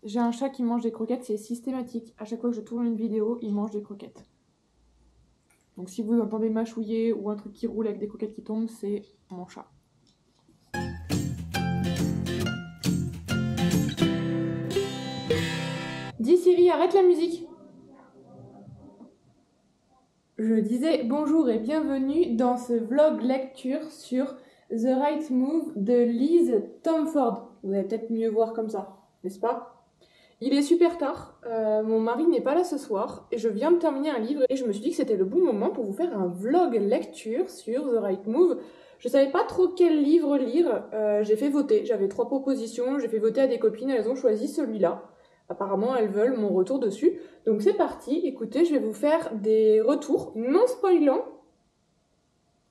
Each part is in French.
J'ai un chat qui mange des croquettes, c'est systématique. À chaque fois que je tourne une vidéo, il mange des croquettes. Donc si vous entendez mâchouiller ou un truc qui roule avec des croquettes qui tombent, c'est mon chat. Dis Siri, arrête la musique. Je disais bonjour et bienvenue dans ce vlog lecture sur The Right Move de Liz Tomford. Vous allez peut-être mieux voir comme ça, n'est-ce pas? Il est super tard, mon mari n'est pas là ce soir et je viens de terminer un livre et je me suis dit que c'était le bon moment pour vous faire un vlog lecture sur The Right Move. Je savais pas trop quel livre lire, j'ai fait voter, j'avais 3 propositions, j'ai fait voter à des copines, elles ont choisi celui-là. Apparemment elles veulent mon retour dessus, donc c'est parti, écoutez, je vais vous faire des retours non spoilants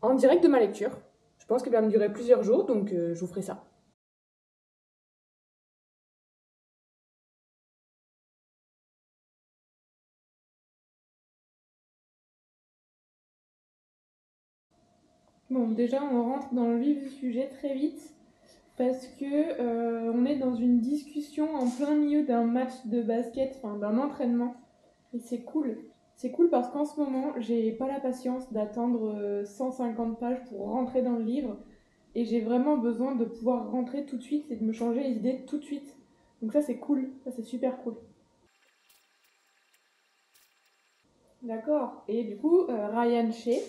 en direct de ma lecture. Je pense qu'elle va me durer plusieurs jours, donc je vous ferai ça. Bon, déjà, on rentre dans le vif du sujet très vite parce que on est dans une discussion en plein milieu d'un match de basket, enfin d'un entraînement, et c'est cool. C'est cool parce qu'en ce moment, j'ai pas la patience d'attendre 150 pages pour rentrer dans le livre et j'ai vraiment besoin de pouvoir rentrer tout de suite et de me changer les idées tout de suite. Donc ça, c'est cool, ça c'est super cool. D'accord. Et du coup, Ryan Shea,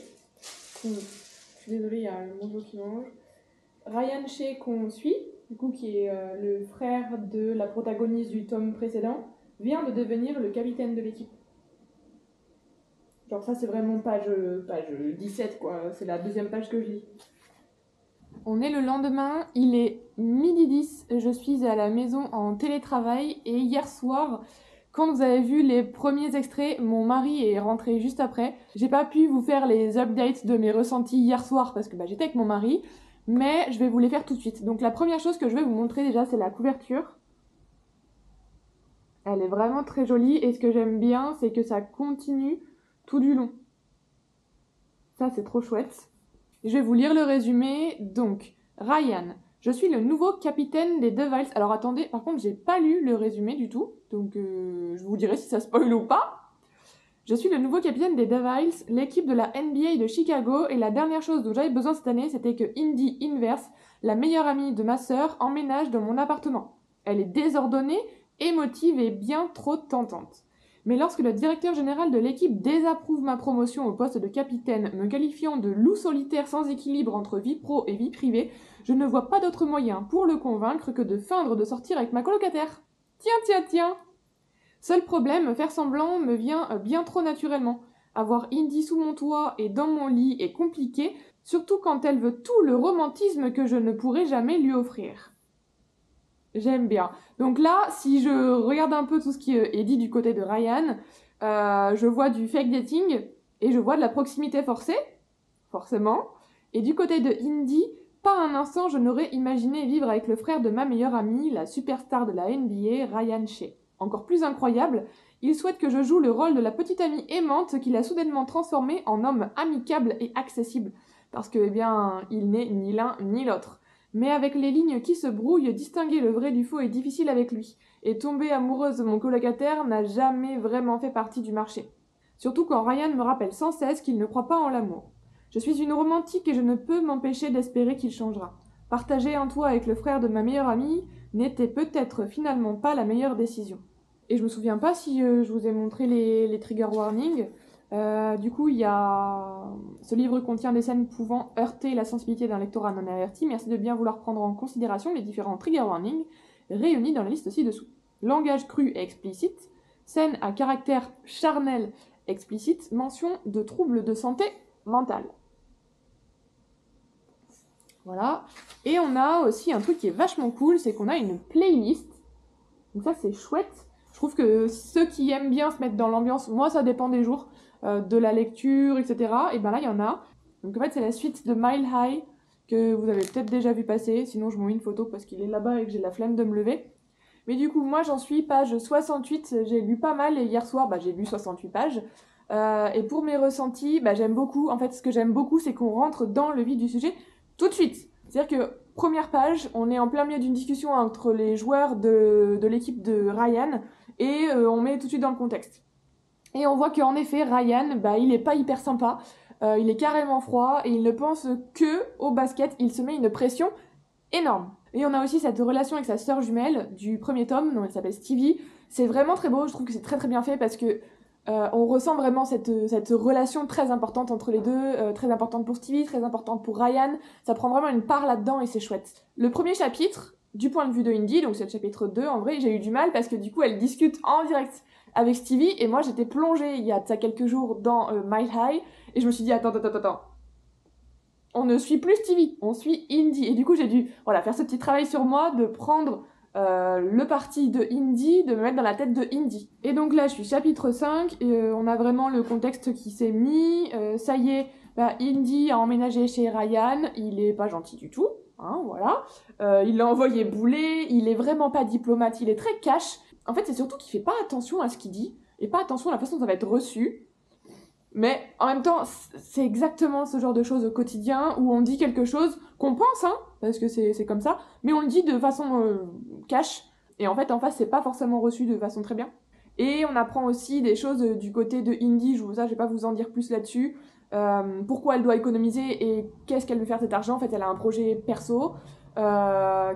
je suis désolée, il y a le monjo qui mange. Ryan Shea qu'on suit, du coup qui est le frère de la protagoniste du tome précédent, vient de devenir le capitaine de l'équipe. Genre ça c'est vraiment page 17 quoi, c'est la deuxième page que je lis. On est le lendemain, il est 12h10, je suis à la maison en télétravail et hier soir, quand vous avez vu les premiers extraits, mon mari est rentré juste après. J'ai pas pu vous faire les updates de mes ressentis hier soir parce que j'étais avec mon mari, mais je vais vous les faire tout de suite. Donc la première chose que je vais vous montrer déjà, c'est la couverture. Elle est vraiment très jolie et ce que j'aime bien, c'est que ça continue tout du long. Ça, c'est trop chouette. Je vais vous lire le résumé. Donc, Ryan, je suis le nouveau capitaine des Devils. Alors attendez, par contre, j'ai pas lu le résumé du tout, donc je vous dirai si ça spoil ou pas. Je suis le nouveau capitaine des Devils, l'équipe de la NBA de Chicago, et la dernière chose dont j'avais besoin cette année, c'était que Indy Inverse, la meilleure amie de ma sœur, emménage dans mon appartement. Elle est désordonnée, émotive et bien trop tentante. Mais lorsque le directeur général de l'équipe désapprouve ma promotion au poste de capitaine, me qualifiant de loup solitaire sans équilibre entre vie pro et vie privée, je ne vois pas d'autre moyen pour le convaincre que de feindre de sortir avec ma colocataire. Tiens. Seul problème, faire semblant me vient bien trop naturellement. Avoir Indy sous mon toit et dans mon lit est compliqué, surtout quand elle veut tout le romantisme que je ne pourrai jamais lui offrir. J'aime bien. Donc là, si je regarde un peu tout ce qui est dit du côté de Ryan, je vois du fake dating et je vois de la proximité forcée, forcément. Et du côté de Indy, pas un instant je n'aurais imaginé vivre avec le frère de ma meilleure amie, la superstar de la NBA, Ryan Shea. Encore plus incroyable, il souhaite que je joue le rôle de la petite amie aimante qu'il a soudainement transformée en homme amicable et accessible. Parce que, il n'est ni l'un ni l'autre. Mais avec les lignes qui se brouillent, distinguer le vrai du faux est difficile avec lui. Et tomber amoureuse de mon colocataire n'a jamais vraiment fait partie du marché. Surtout quand Ryan me rappelle sans cesse qu'il ne croit pas en l'amour. Je suis une romantique et je ne peux m'empêcher d'espérer qu'il changera. Partager un toit avec le frère de ma meilleure amie n'était peut-être finalement pas la meilleure décision. Et je me souviens pas si je vous ai montré les trigger warnings. Du coup, ce livre contient des scènes pouvant heurter la sensibilité d'un lectorat non averti. Merci de bien vouloir prendre en considération les différents trigger warnings réunis dans la liste ci-dessous. Langage cru et explicite, scène à caractère charnel explicite, mention de troubles de santé mentale. Voilà. Et on a aussi un truc qui est vachement cool, c'est qu'on a une playlist. Donc ça, c'est chouette. Je trouve que ceux qui aiment bien se mettre dans l'ambiance, moi, ça dépend des jours, de la lecture, etc. Et ben là, il y en a. Donc en fait, c'est la suite de Mile High que vous avez peut-être déjà vu passer. Sinon, je m'en mets une photo parce qu'il est là-bas et que j'ai la flemme de me lever. Mais du coup, moi, j'en suis page 68. J'ai lu pas mal et hier soir, j'ai lu 68 pages. Et pour mes ressentis, j'aime beaucoup. En fait, ce que j'aime beaucoup, c'est qu'on rentre dans le vif du sujet tout de suite. C'est-à-dire que première page, on est en plein milieu d'une discussion entre les joueurs de l'équipe de Ryan et on met tout de suite dans le contexte. Et on voit qu'en effet, Ryan, il est pas hyper sympa, il est carrément froid et il ne pense que au basket, il se met une pression énorme. Et on a aussi cette relation avec sa sœur jumelle du premier tome, dont elle s'appelle Stevie. C'est vraiment très beau, je trouve que c'est très très bien fait parce que on ressent vraiment cette relation très importante entre les deux, très importante pour Stevie, très importante pour Ryan. Ça prend vraiment une part là-dedans et c'est chouette. Le premier chapitre, du point de vue de Indy, donc c'est le chapitre 2, en vrai, j'ai eu du mal parce que du coup, elle discute en direct avec Stevie et moi, j'étais plongée il y a de ça quelques jours dans Mile High et je me suis dit, attends. On ne suit plus Stevie, on suit Indy. Et du coup, j'ai dû faire ce petit travail sur moi, de prendre le parti de Indy, de me mettre dans la tête de Indy. Et donc là, je suis chapitre 5, et on a vraiment le contexte qui s'est mis. Ça y est, Indy a emménagé chez Ryan, il est pas gentil du tout, hein, voilà. Il l'a envoyé bouler, il est vraiment pas diplomate, il est très cash. En fait, c'est surtout qu'il fait pas attention à ce qu'il dit, et pas attention à la façon dont ça va être reçu. Mais en même temps, c'est exactement ce genre de choses au quotidien où on dit quelque chose qu'on pense, hein, parce que c'est comme ça, mais on le dit de façon cash, et en fait, en face, c'est pas forcément reçu de façon très bien. Et on apprend aussi des choses du côté de Indy, je vais pas vous en dire plus là-dessus, pourquoi elle doit économiser et qu'est-ce qu'elle veut faire de cet argent. En fait, elle a un projet perso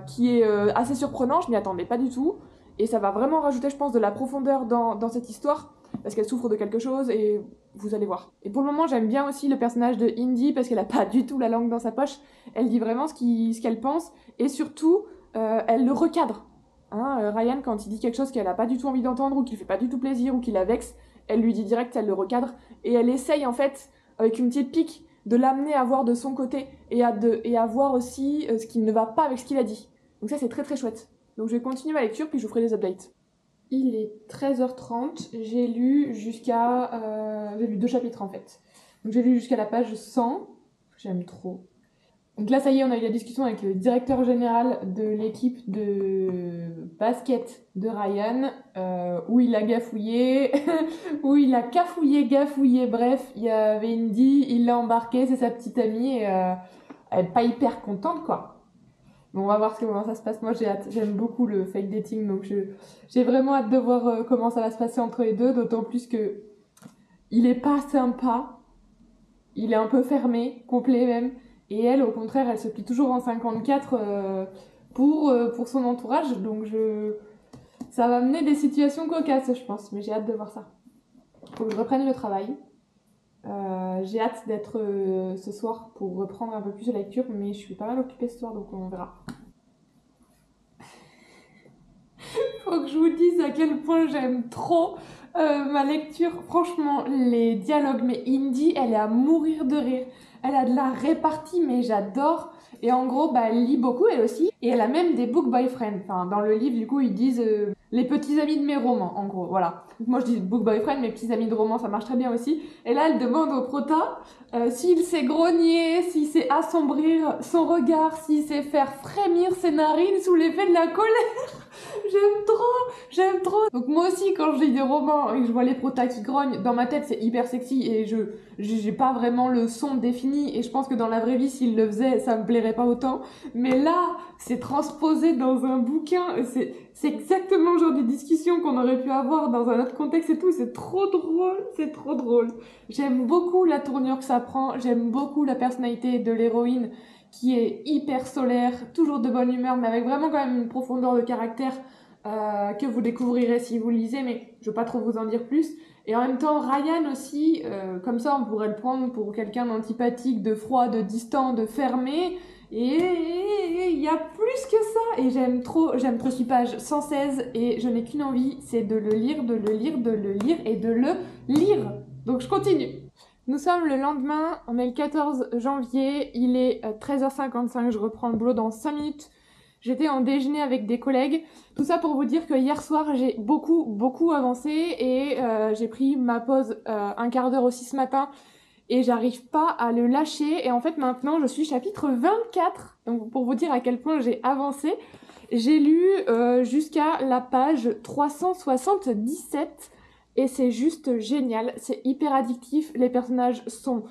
qui est assez surprenant, je m'y attendais pas du tout, et ça va vraiment rajouter, je pense, de la profondeur dans cette histoire, parce qu'elle souffre de quelque chose et vous allez voir. Et pour le moment, j'aime bien aussi le personnage de Indy parce qu'elle a pas du tout la langue dans sa poche. Elle dit vraiment ce qu'elle pense et surtout, elle le recadre. Hein, Ryan, quand il dit quelque chose qu'elle a pas du tout envie d'entendre ou qui lui fait pas du tout plaisir ou qui la vexe, elle lui dit direct, elle le recadre et elle essaye en fait, avec une petite pique, de l'amener à voir de son côté et à voir aussi ce qui ne va pas avec ce qu'il a dit. Donc ça, c'est très très chouette. Donc je vais continuer ma lecture puis je vous ferai des updates. Il est 13h30, j'ai lu 2 chapitres en fait. Donc j'ai lu jusqu'à la page 100, j'aime trop. Donc là ça y est, on a eu la discussion avec le directeur général de l'équipe de basket de Ryan, où il a gafouillé, où il a gafouillé, bref, il y avait Indy, il l'a embarqué, c'est sa petite amie, et elle est pas hyper contente quoi. Bon, on va voir comment ça se passe. Moi, j'ai hâte. J'aime beaucoup le fake dating, donc j'ai vraiment hâte de voir comment ça va se passer entre les deux, d'autant plus que il est pas sympa, il est un peu fermé, complet même, et elle, au contraire, elle se plie toujours en 54 pour son entourage, donc ça va mener des situations cocasses, je pense, mais j'ai hâte de voir ça. Faut que je reprenne le travail. J'ai hâte d'être ce soir pour reprendre un peu plus de lecture, mais je suis pas mal occupée ce soir, donc on verra. Faut que je vous dise à quel point j'aime trop ma lecture. Franchement, les dialogues, mais Indy, elle est à mourir de rire. Elle a de la répartie, mais j'adore. Et en gros, elle lit beaucoup, elle aussi. Et elle a même des book boyfriends. Enfin, dans le livre, du coup, ils disent les petits amis de mes romans, en gros. Voilà. Donc moi, je dis book boyfriend, mes petits amis de romans, ça marche très bien aussi. Et là, elle demande au prota s'il sait grogner, s'il sait assombrir son regard, s'il sait faire frémir ses narines sous l'effet de la colère. J'aime trop. Donc moi aussi, quand je lis des romans et que je vois les protas qui grognent, dans ma tête, c'est hyper sexy et j'ai pas vraiment le son défini, et je pense que dans la vraie vie, s'il le faisait, ça me plairait pas autant. Mais là, c'est transposé dans un bouquin, c'est exactement le genre de discussion qu'on aurait pu avoir dans un autre contexte et tout. C'est trop drôle. J'aime beaucoup la tournure que ça prend, j'aime beaucoup la personnalité de l'héroïne qui est hyper solaire, toujours de bonne humeur, mais avec vraiment quand même une profondeur de caractère que vous découvrirez si vous le lisez, mais je veux pas trop vous en dire plus. Et en même temps, Ryan aussi, comme ça on pourrait le prendre pour quelqu'un d'antipathique, de froid, de distant, de fermé, et il y a plus que ça. Et j'aime trop ce page 116, et je n'ai qu'une envie, c'est de le lire et de le lire. Donc je continue. Nous sommes le lendemain, on est le 14 janvier, il est 13h55, je reprends le boulot dans 5 minutes. J'étais en déjeuner avec des collègues. Tout ça pour vous dire que hier soir, j'ai beaucoup avancé et j'ai pris ma pause un quart d'heure aussi ce matin et j'arrive pas à le lâcher. Et en fait, maintenant, je suis chapitre 24. Donc, pour vous dire à quel point j'ai avancé, j'ai lu jusqu'à la page 377 et c'est juste génial. C'est hyper addictif. Les personnages sont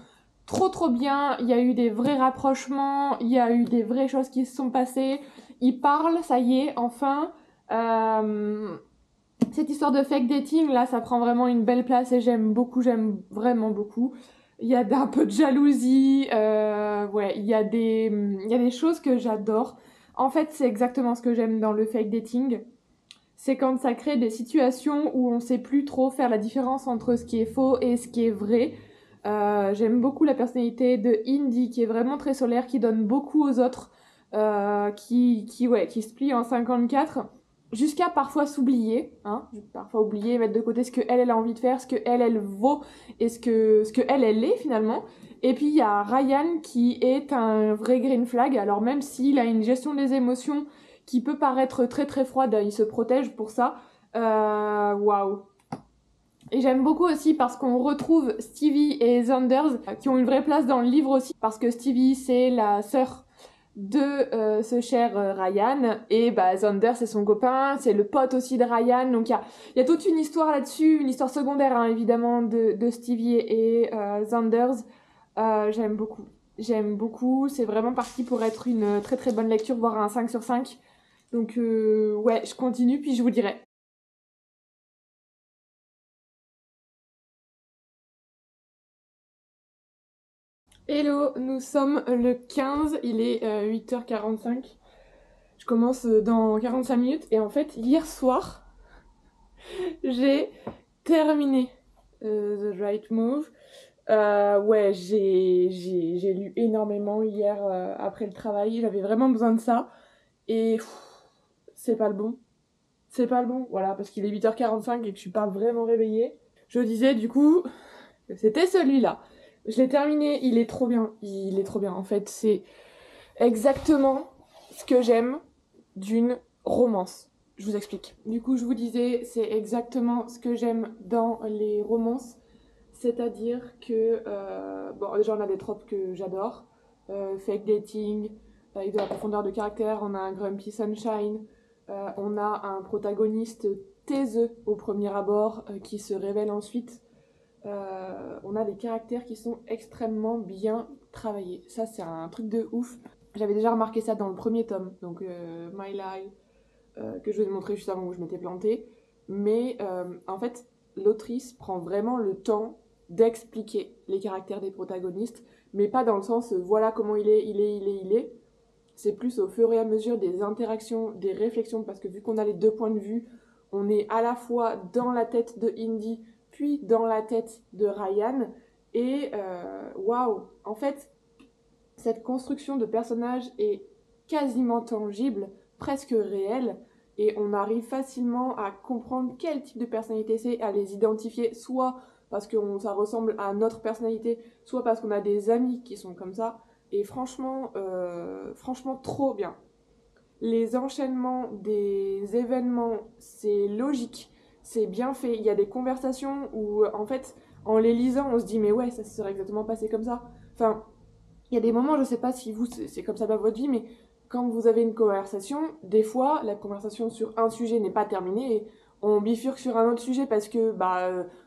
trop bien, il y a eu des vrais rapprochements, il y a eu des vraies choses qui se sont passées, ils parlent, ça y est, enfin. Cette histoire de fake dating, là, ça prend vraiment une belle place et j'aime vraiment beaucoup. Il y a un peu de jalousie, ouais, il y a des choses que j'adore. En fait, c'est exactement ce que j'aime dans le fake dating. C'est quand ça crée des situations où on sait plus trop faire la différence entre ce qui est faux et ce qui est vrai. J'aime beaucoup la personnalité de Indy, qui est vraiment très solaire, qui donne beaucoup aux autres, qui se plie en 54, jusqu'à parfois s'oublier, hein, parfois oublier, mettre de côté ce que elle a envie de faire, ce que elle vaut, et ce que elle est finalement. Et puis il y a Ryan qui est un vrai green flag, alors même s'il a une gestion des émotions qui peut paraître très très froide, il se protège pour ça. Waouh! Et j'aime beaucoup aussi parce qu'on retrouve Stevie et Xanders qui ont une vraie place dans le livre aussi, parce que Stevie c'est la sœur de ce cher Ryan, et bah Xander c'est son copain, c'est le pote aussi de Ryan, donc il y a toute une histoire là-dessus, une histoire secondaire hein, évidemment de Stevie et Xanders. J'aime beaucoup, c'est vraiment parti pour être une très très bonne lecture, voire un 5 sur 5. Donc ouais, je continue puis je vous dirai. Hello, nous sommes le 15, il est 8h45. Je commence dans 45 minutes et en fait, hier soir, j'ai terminé The Right Move. Ouais, j'ai lu énormément hier après le travail, j'avais vraiment besoin de ça. Et c'est pas le bon. C'est pas le bon, voilà, parce qu'il est 8h45 et que je suis pas vraiment réveillée. Je disais du coup que c'était celui-là. Je l'ai terminé, il est trop bien. Il est trop bien, en fait, c'est exactement ce que j'aime d'une romance. Je vous explique. Du coup, je vous disais, c'est exactement ce que j'aime dans les romances. C'est-à-dire que, bon, déjà, on a des tropes que j'adore. Fake dating, avec de la profondeur de caractère, on a un grumpy sunshine, on a un protagoniste taiseux au premier abord, qui se révèle ensuite. On a des caractères qui sont extrêmement bien travaillés. Ça, c'est un truc de ouf. J'avais déjà remarqué ça dans le premier tome, donc My Lie, que je vous ai montré juste avant où je m'étais plantée. Mais en fait, l'autrice prend vraiment le temps d'expliquer les caractères des protagonistes, mais pas dans le sens voilà comment il est. C'est plus au fur et à mesure des interactions, des réflexions, parce que vu qu'on a les deux points de vue, on est à la fois dans la tête de Indy, puis dans la tête de Ryan. Et waouh, en fait, cette construction de personnage est quasiment tangible, presque réelle, et on arrive facilement à comprendre quel type de personnalité c'est, à les identifier, soit parce que ça ressemble à notre personnalité, soit parce qu'on a des amis qui sont comme ça, et franchement, franchement trop bien. Les enchaînements des événements, c'est logique, c'est bien fait, il y a des conversations où, en fait, en les lisant, on se dit mais ouais, ça se serait exactement passé comme ça. Enfin, il y a des moments, je sais pas si vous, c'est comme ça dans votre vie, mais quand vous avez une conversation, des fois, la conversation sur un sujet n'est pas terminée et on bifurque sur un autre sujet parce que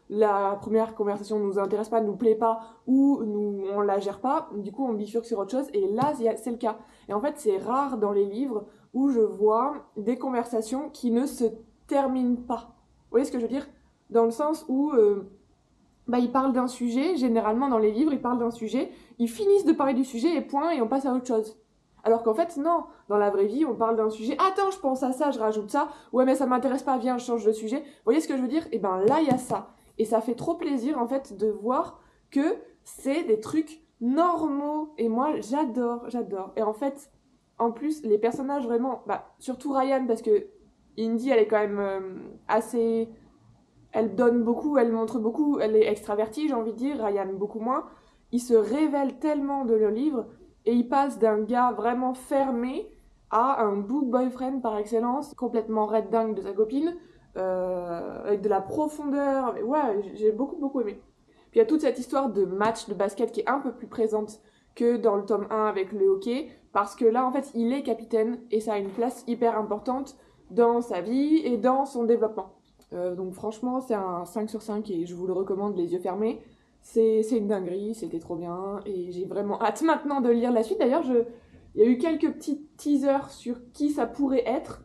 la première conversation ne nous intéresse pas, ne nous plaît pas ou on la gère pas. Du coup, on bifurque sur autre chose et là, c'est le cas. Et en fait, c'est rare dans les livres où je vois des conversations qui ne se terminent pas. Vous voyez ce que je veux dire? Dans le sens où ils parlent d'un sujet, généralement dans les livres, ils parlent d'un sujet, ils finissent de parler du sujet et point, et on passe à autre chose. Alors qu'en fait, non, dans la vraie vie, on parle d'un sujet, attends, je pense à ça, je rajoute ça, ouais, mais ça m'intéresse pas, viens, je change de sujet. Vous voyez ce que je veux dire? Et ben là, il y a ça. Et ça fait trop plaisir, en fait, de voir que c'est des trucs normaux. Et moi, j'adore. Et en fait, en plus, les personnages vraiment, surtout Ryan, parce que Indy, elle est quand même assez. Elle donne beaucoup, elle montre beaucoup, elle est extravertie, j'ai envie de dire, Ryan beaucoup moins. Il se révèle tellement de le livre et il passe d'un gars vraiment fermé à un book boyfriend par excellence, complètement red dingue de sa copine, avec de la profondeur. Ouais, j'ai beaucoup aimé. Puis il y a toute cette histoire de match de basket qui est un peu plus présente que dans le tome 1 avec le hockey, parce que là en fait il est capitaine et ça a une place hyper importante dans sa vie et dans son développement. Donc franchement, c'est un 5 sur 5 et je vous le recommande les yeux fermés. C'est une dinguerie, c'était trop bien, et j'ai vraiment hâte maintenant de lire la suite. D'ailleurs, il y a eu quelques petits teasers sur qui ça pourrait être.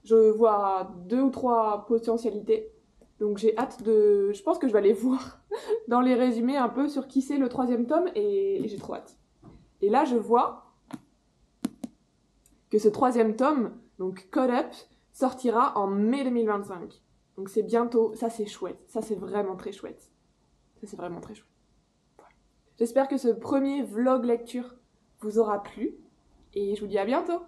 Je vois 2 ou 3 potentialités. Donc j'ai hâte de... Je pense que je vais aller voir dans les résumés un peu sur qui c'est le 3e tome, et j'ai trop hâte. Et là, je vois que ce 3e tome, donc Caught Up, sortira en mai 2025. Donc c'est bientôt, ça c'est chouette, ça c'est vraiment très chouette. Ça c'est vraiment très chouette. Voilà. J'espère que ce premier vlog lecture vous aura plu, et je vous dis à bientôt.